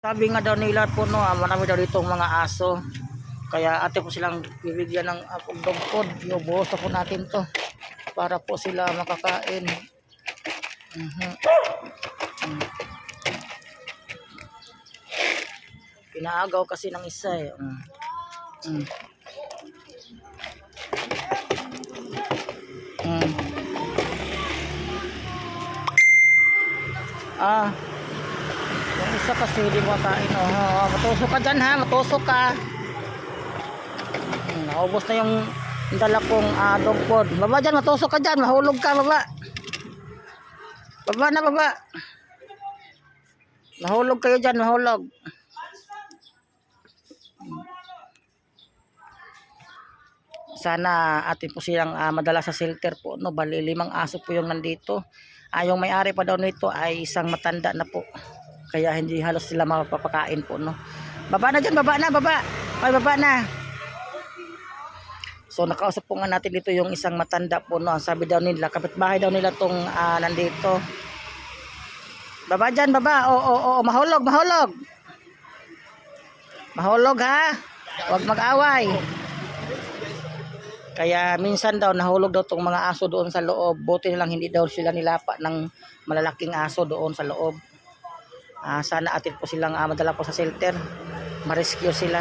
Sabi nga daw nila po no, marami daw ditong mga aso. Kaya ate po silang bibigyan ng dog food. Iubuhos na po natin to para po sila makakain. Pinaagaw kasi ng isa eh. Yung isa kasi hindi mo kain. Matusok ka dyan ha, matusok ka. Naubos na yung dala kong dog food. Baba dyan, matusok ka dyan, mahulog ka, baba. Baba na, baba. Mahulog kayo dyan, mahulog. Sana atin po silang madala sa shelter po, no? Bali 5 aso po yung nandito. Yung may-ari pa daw nito ay isang matanda na po. Kaya hindi halos sila mapapakain po, no? Baba na dyan, baba na, baba. Ay, baba na. So nakausap po nga natin dito yung isang matanda po, no? Ang sabi daw nila, kapitbahay daw nila tong nandito. Baba dyan, baba. Oo, mahulog, mahulog. Mahulog ha. Huwag mag-away. Kaya minsan daw nahulog daw tong mga aso doon sa loob. Buti na lang hindi daw sila nilapa ng malalaking aso doon sa loob. Sana atin po silang madala po sa shelter. Ma-rescue sila.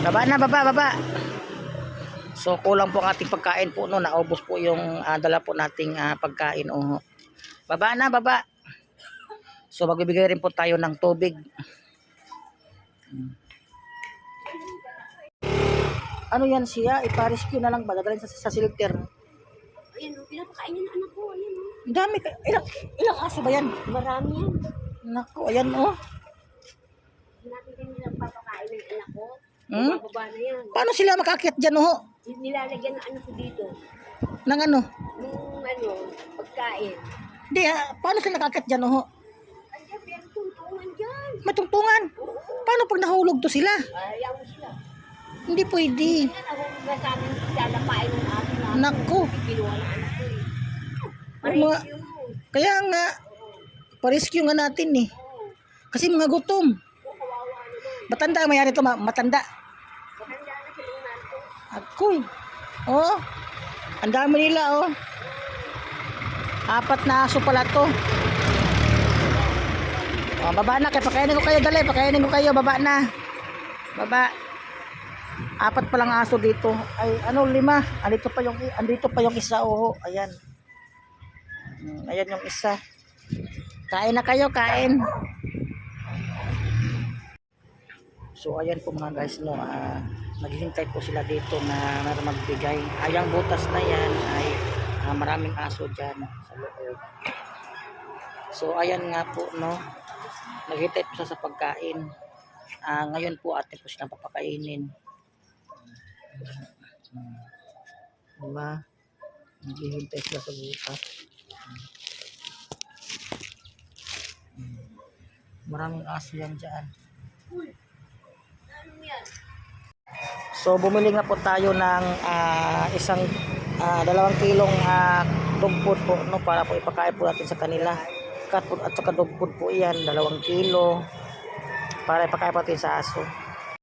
Baba na, baba. So kulang po ang ating pagkain po, no? Naubos po yung dala po nating pagkain. Baba na, baba. So magbibigay rin po tayo ng tubig. Ano yan siya? Ipa-rescue na lang ba? Dadalhin sa shelter. Ayan, pinapakain niya ng anak ko. Ayan, Ang dami. Ilang aso ba yan? marami yan. Naku, ayan oh. Hindi natin din nilang papakain ng anak ko. Bababa na yan. Paano sila makakit dyan oh? Nilalagyan ng anak ko dito. Nang ano? Nung pagkain. Hindi paano sila nakakit dyan oh? Andiyan, pero tuntungan dyan. Matungtungan. Paano pag nahulog to sila? Ayaw mo sila. Hindi pwede. Yan, ako nga sa amin, lalapain ng aso namin. Naku. Kinuha ng anak ko eh. Mga- Kaya nga, pa-rescue nga natin eh. Kasi mga gutom. Matanda ang mayari ito, matanda. Matanda na silang narko. Akoy. Oh. Ang dami nila oh. 4 na aso pala to. Baba na, kaya pakainin ko kayo, dali, pakainin ko kayo, baba na. Baba. 4 pa lang aso dito. Ay, 5. Andito pa yung isa, oh. Ayan. Ayan yung isa. Kain na kayo, kain. So, ayan po mga guys, no. Naghihintay po sila dito na magbigay. Ayang butas na yan ay maraming aso dyan sa loob. So, ayan nga po, no. Naghihintay po sa pagkain. Ngayon po atin po silang papakainin. Diba? Naghihintay sila sa butas. Maraming aso yan dyan. So bumili nga po tayo ng 2 kilong dog food po, no, para po ipakain po natin sa kanila. Cat food at saka dog food po yan, 2 kilo para ipakain po natin sa aso.